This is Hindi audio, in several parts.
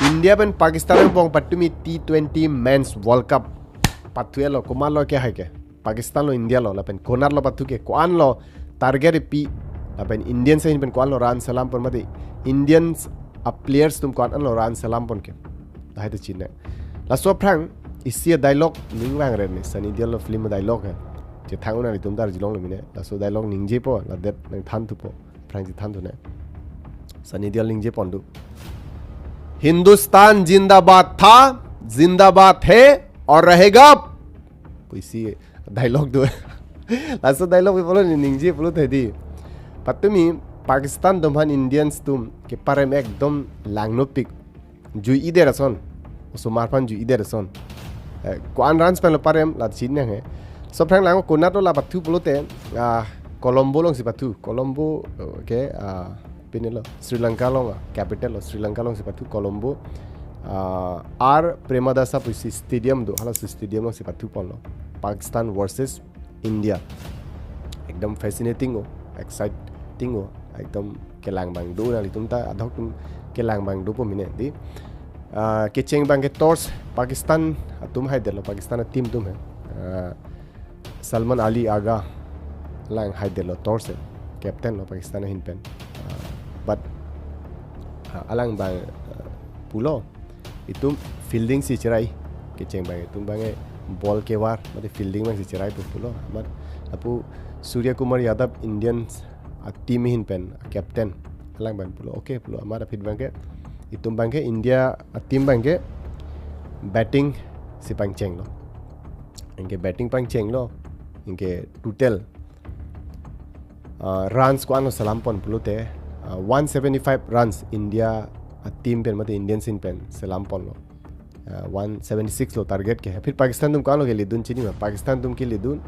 इंडिया पेन पाकिस्तान में पोंग पट्टुमी T20 मेंस वर्ल्ड कप पत्तुए लो कुमार लो क्या है के पाकिस्तान लो इंडिया लो लापेन कोनार लो पत्तु के कोआन लो टारगेट पी लापेन इंडियन से पेन कोआन लो रान सलाम पर मते इंडियंस अ प्लेयर्स तुम कोआन लो रान सलाम पन के लाहे तो चीन है लासो फ्रैंक इसी डायलॉग निंगवांग रे ने सनी दियल लो फिल्म डायलॉग है जे थांगुना रि तुम दार जिलोंग लो मिने लासो डायलॉग निंजे पो ला देट नंग थान थु पो फ्रैंक जी थान थु ने सनी दियल निंजे पन हिंदुस्तान जिंदाबाद था, जिंदाबाद है और रहेगा। कोई सी डायलॉग दो लास्ट डायलॉग भी बोलो निंजे बोलो थे दी पत्तुमी पाकिस्तान तुम्हान इंडियंस तुम के पारे में एकदम लांगनो पिक जो इधर रसन उसो मारपान जो इधर रसन कोआन रन्स पे लो पारे ला चीन है सब फ्रैंक लांगो कोना तो ला पत्तु बोलो थे कोलंबो लोग सी पत्तु कोलंबो के पिनेलो Sri Lanka लोंगा capital low Sri Lanka long सिपातु Colombo are Premadasa pussy stadium दो हाला स्टेडियम लोंग सिपातु पलो पाकिस्तान वर्सेस इंडिया एकदम फैसिनेटिंग हो एक्साइटिंग हो एकदम केलांग बांग दो ना तुम ता अधक तुम केलांग बांग दो पो मिने दी के चेंग बांग के टॉर्च पाकिस्तान तुम है देलो पाकिस्तान टीम तुम है सलमान अली आगा लांग है देलो टॉर्च कैप्टन लो पाकिस्तान हिन pen but alang bang pulo itu fielding si cerai keceng bang itu bang ball ke war mate fielding bang si cerai pulo amat apu Surya Kumar Yadav Indian team hin pen captain alang bang pulo okay pulo amara fit bang ke itu bang ke India team bang ke batting si pangcheng lo inge batting pangcheng lo inge total runs ko ano salam pon pulo te 175 runs India team pen मतलब इंडियन सिन पेन सलाम पॉन लो 176 लो टारगेट के है फिर पाकिस्तान तुम कहाँ लो के लिए दून चीनी में पाकिस्तान तुम के लिए दून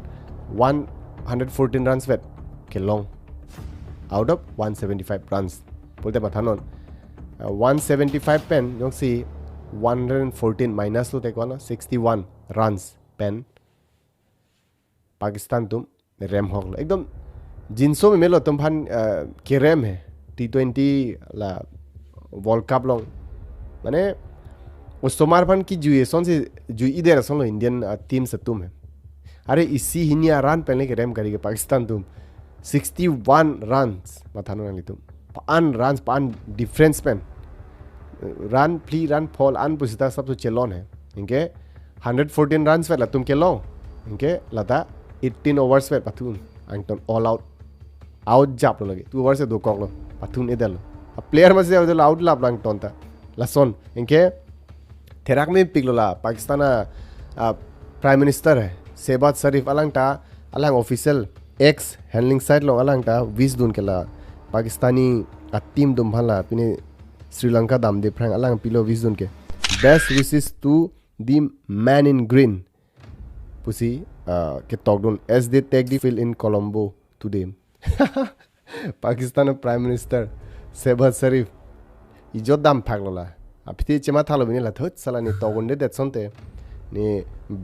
114 runs वेट के लॉन्ग आउट ऑफ 175 runs बोलते बतानों 175 पेन जो सी 114 माइनस लो देखो ना 61 runs पेन पाकिस्तान तुम रैम हॉक लो एकदम जिनसों में मिलो तुम भान के रैम है T20 ला वर्ल्ड कप लोग माने उस सोमारफन की जुएसन से जो इधर असल लो इंडियन टीम से तुम है अरे इसी हिनिया रन पहले के रैम करेंगे पाकिस्तान तुम 61 runs बतानो ना तुम पान runs पान डिफरेंस पेन रन प्ली रन फॉल अन पुछता सब तो चलोन है इनके 114 runs पे ला तुम के लो इनके लता 18 overs पे पतून अंगटन ऑल आउट जाप लो लगे 2 overs से 2 कॉक लो पतून इधर लो अब प्लेयर में से आउट लाप लंग टोंता लसन इनके थेराक में पिक लो ला पाकिस्तान प्राइम मिनिस्टर है शहबाज शरीफ अलंगटा अलंग ऑफिशियल एक्स हैंडलिंग साइड लो अलंगटा 20 दून के ला पाकिस्तानी टीम दुम भला पिने श्रीलंका दाम दे फ्रैंक अलंग पिलो 20 दून के best wishes to the men in green पुसी के टॉकडून as they take the field in Colombo today Pakistan prime minister Shehbaz Sharif इजो दाम फागलोला अपिति चेमा थालो बिने लाथोत सालानि तगुंदे देत संते ने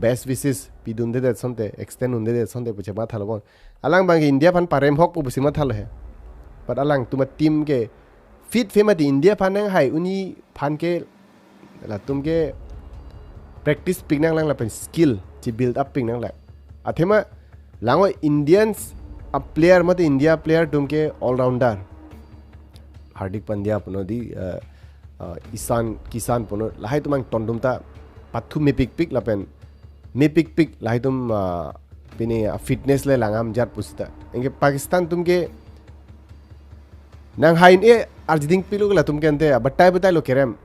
बेस्ट विशेस पिदुंदे देत संते एक्सटेंड उंदे देत संते पुचे मा थालो बन अलंग बांगे इंडिया फान पारेम हक पुसी मा थालो है पर अलंग तुम टीम के फिट फेमा दी इंडिया फान हाई उनी फान के ला तुम के प्रैक्टिस पिकनांग लांग ला स्किल ची बिल्ड अप पिकनांग ला अथेमा लांगो इंडियंस अब प्लेयर मत इंडिया प्लेयर तुम के ऑलराउंडर हार्दिक पांड्या पुनो दी ईशान किसान पुनो लाहे तुम टोंडुमता पाथु में पिक लापेन में पिक लाहे तुम पिने फिटनेस ले लांगाम जार पुस्ता इनके पाकिस्तान तुम के नंग हाइन ए अर्जिंग पिलो ला तुम के अंते बताए लो केरम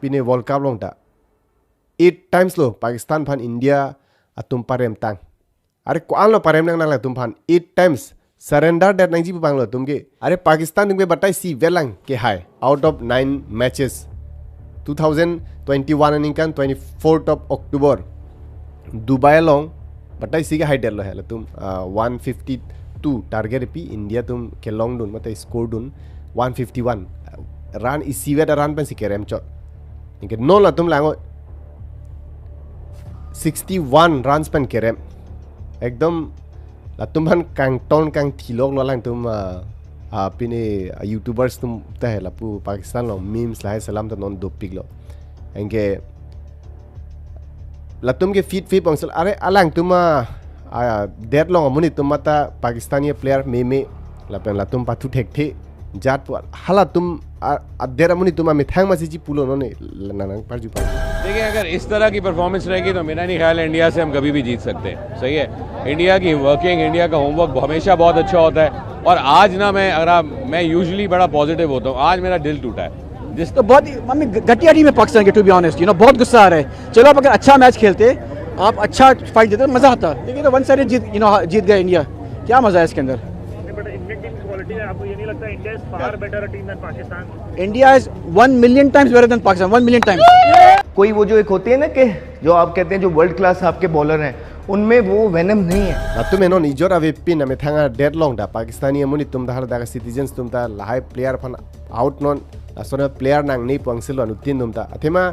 पिने वर्ल्ड कप लोंगता 8 times लो पाकिस्तान फान इंडिया तुम पारेम तांग अरे कोआन लो पारेम नंग ला तुम फान 8 times सरेंडर डेट नंग जी बांग्लो तुम के अरे पाकिस्तान तुम के बताई सी वेलंग के हाई आउट ऑफ 9 मैचेस 2021 निकन 24th of October दुबई लोंग बताई सी के हाई डेट लो है तुम 152 टारगेट पी इंडिया तुम के लॉन्ग डून मतलब स्कोर डून 151 रन इसी वेट रन पे सी केरम चो इनके नो ला तुम लांगो 61 runs पेन केरम एकदम ला तुम हन कांग टोन कांग थीलोग लो लांग तुम पिने यूट्यूबर्स तुम तह लपु पाकिस्तान लो मीम्स लाहे सलाम तो नॉन दोपिक लो एंगे लतुम के फीट पंसल अरे अलांग तुम डेट लो मुनि तुम मता पाकिस्तानी प्लेयर मे लपेन लतुम पाथु ठेक थे जात पुआ हला तुम अदेर मुनि तुम में थैंग मसी जी पुलो नो ने ननंग पर जुपा। देखिए अगर इस तरह की परफॉर्मेंस रहेगी तो मेरा नहीं ख्याल है इंडिया से हम कभी भी जीत सकते हैं। सही है, इंडिया की वर्किंग, इंडिया का होमवर्क हमेशा बहुत अच्छा होता है। और आज ना मैं यूजुअली बड़ा पॉजिटिव होता हूँ, आज मेरा दिल टूटा है जिस तो बहुत मम्मी घटिया टीम है पाकिस्तान की, टू बी ऑनेस्ट बहुत गुस्सा आ रहा है। चलो आप अगर अच्छा मैच खेलते, आप अच्छा फाइट देते तो मजा आता, लेकिन तो वन साइड जीत गए इंडिया, क्या मजा है इसके अंदर। आपको ये नहीं लगता India is far better team than Pakistan? India is 1 million times better than Pakistan, 1 million times. कोई वो जो एक होती है ना कि जो आप कहते हैं जो वर्ल्ड क्लास आपके बॉलर हैं, उनमें वो वेनम नहीं है। तुम एनो निजोर अवे पिन में थांगा डेड लॉन्ग दा पाकिस्तानी मुनि तुम दा हर सिटीजन्स तुम दा लाहाय प्लेयर फन आउट नॉन लासोना प्लेयर नांग नहीं पंगसिलो अनुतिन तुम दा अथेमा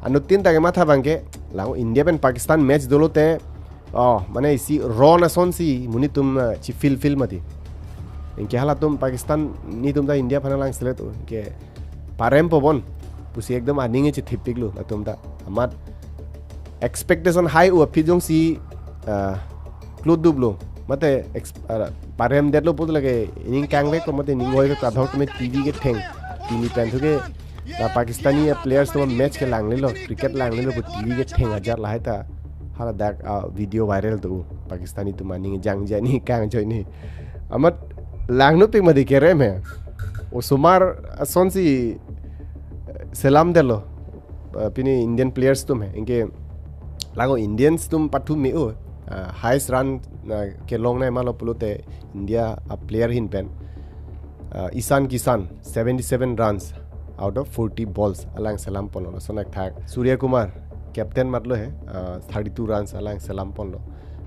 अनुतिन ता के माथा बांगे लाओ इंडिया पेन पाकिस्तान मैच दोलोते माने इसी रॉ नसोन सी मुनि तुम ची फिल मती इनके हाला तुम पाकिस्तान नी तुम दा इंडिया फन लांग सिले तो के पारेम पोबन पुसी एकदम आनिंगे ची थिपिकलु तुम दा अमात एक्सपेक्टेशन हाई उ फिजों सी क्लूड दुबलो मते पारेम डेडलो पुत लगे इनिंग कांगवे को मते निंग होय का धौत में टीवी के ठेंग टीवी पेन थुके पाकिस्तानी प्लेयर्स तो मैच के लांग ले लो क्रिकेट लांग ले लो को टीवी के ठेंग हजार लाहे था हाला दैक वीडियो वायरल तो पाकिस्तानी तो मानिंग जंग जानी कांग जोइनी अमत लांगनो पे मदे के रे में ओ सुमार सोन सी सलाम देलो पिनी इंडियन प्लेयर्स तुम है इनके लागो इंडियंस तुम पठु में ओ हाईएस्ट रन के लॉन्ग ने मालो पुलोते इंडिया प्लेयर हिन पेन ईशान किसान 77 runs out of 40 balls along सलाम पोलो सोनक थाक सूर्य कुमार कैप्टन मतलो है 32 रन्स अलांग सलाम पोलो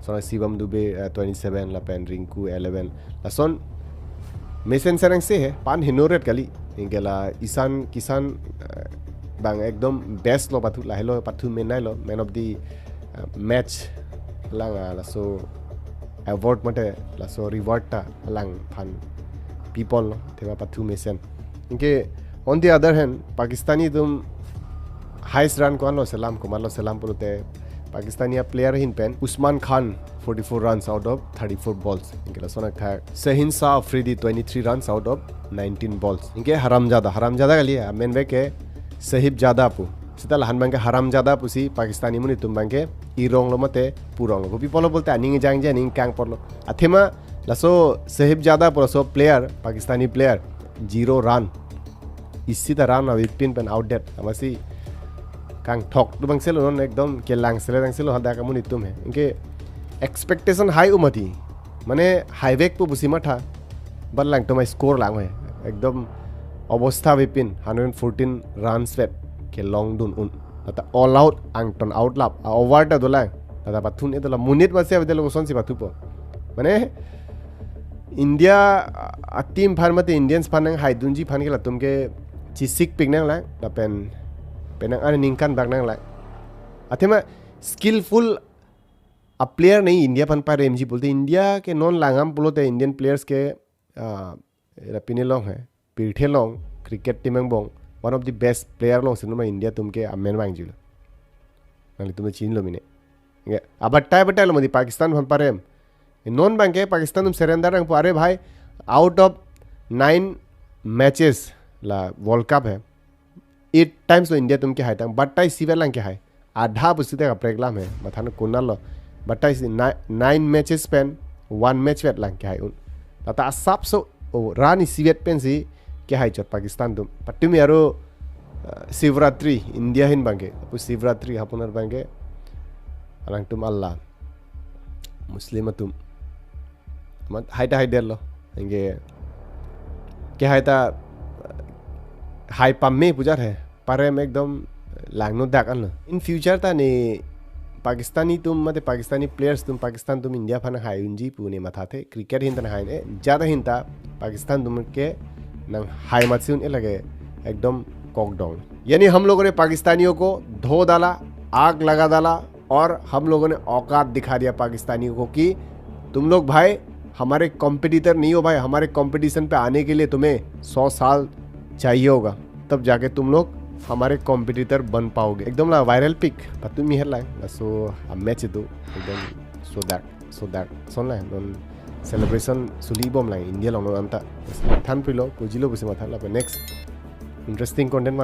सोना शिवम दुबे 27 लपेन रिंकू 11 लसन मेसन सरंग से है पान हिनोरेट कली इनकेला ईशान किसान बांग एकदम बेस्ट लो पाथु लाहेलो पाथु में लो मैन ऑफ दी मैच लांग लासो अवार्ड मटे लासो रिवार्ड ता लांग फान पीपल लो तेवा पाथु मेसन इनके on the other hand Pakistani तुम हाईएस्ट रन को लो सलाम को मालो सलाम पुलते पाकिस्तानी प्लेयर हिन पेन Usman Khan 44 runs out of 34 balls इनके सोनक था Shaheen Shah Afridi 23 runs out of 19 balls इनके हरामजादा का लिए मेन वे के सहिब जादा पु सिता लहान बांगे हरामजादा पुसी पाकिस्तानी मुनि तुम बांगे इरोंग लो मते पुरोंग लो पिपलो बोलते अनिंग जांग जे निंग कांग परलो अथेमा लसो सहिब जादा पुरसो प्लेयर पाकिस्तानी प्लेयर 0 रन इसी तरह रन अभी पिन पेन आउट डेट अमसी कांग ठोक तो बांगसेलो नन एकदम के लांगसेले दांगसेलो हदा का मुनि तुम है इनके एक्सपेक्टेशन हाई उमती माने हाईवेक पु बुसी मठा बल लांग तो मैं स्कोर लांग है एकदम अवस्था विपिन 114 रन्स वेट के लॉन्ग दुन उन अता ऑल आउट आंगटन आउट लाप ओवर ता दोला अता बाथुन ए दोला मुनिट बसे अबे लोग सोन सी बाथु पो माने इंडिया टीम फार्मते इंडियंस फानंग हाइदुनजी फान के तुम के चिसिक पिकनंग ला दा पेन अन निंकन बागनंग ला अथेमा स्किलफुल अब प्लेयर नहीं इंडिया फन पारे एमजी बोलते इंडिया के नॉन लांगम बोलते इंडियन प्लेयर्स के रपिने लॉन्ग है पीठे लॉन्ग क्रिकेट टीम बोंग one of the best player लॉन्ग सिनेमा इंडिया तुमके अमेन वांग जिलो नाले तुम्हें चीन लो मिने अब बट्टा लो मदी पाकिस्तान फन पारे नॉन बैंक के पाकिस्तान तुम सरेंडर रंग पारे भाई आउट ऑफ 9 मैचेस ला वर्ल्ड कप है 8 टाइम्स तो इंडिया तुमके हाई तंग बट्टा सीवे लंग के हाई आधा पुस्तिते का प्रोग्राम है मथान कोना लो बट 9 मैचेस पेन 1 मैच वेट लंग के हाई उन तथा सब सो रानी सीवेट पेन सी के हाई चोट पाकिस्तान तुम पट्टी यारो शिवरात्रि इंडिया हिन बांगे अपु शिवरात्रि हपुनर बांगे अलंग तुम अल्लाह मुस्लिम तुम मत हाईटा हाई डेल लो इंगे के हाईता हाई पम्मे पुजार है पारे में एकदम लांगनो दाकन इन फ्यूचर ता ने पाकिस्तानी तुम मते पाकिस्तानी प्लेयर्स तुम पाकिस्तान तुम इंडिया फन हाई उंजी पुने मथा थे क्रिकेट हिंदन हाई ने ज्यादा हिंता पाकिस्तान तुम के नंग हाई मत से उन लगे एकदम कॉक डाउन यानी हम लोगों ने पाकिस्तानियों को धो डाला आग लगा डाला और हम लोगों ने औकात दिखा दिया पाकिस्तानियों को कि तुम लोग भाई हमारे कॉम्पिटिटर नहीं हो भाई. हमारे कंपटीशन पे आने के लिए तुम्हें 100 साल चाहिए होगा, तब जाके तुम लोग हमारे कॉम्पिटिटर बन पाओगे. एकदम ला viral pick patumi headline so a match itu एकदम so that son la non celebration suli bom la India long anta than prilo kujilo busi matha la next interesting content man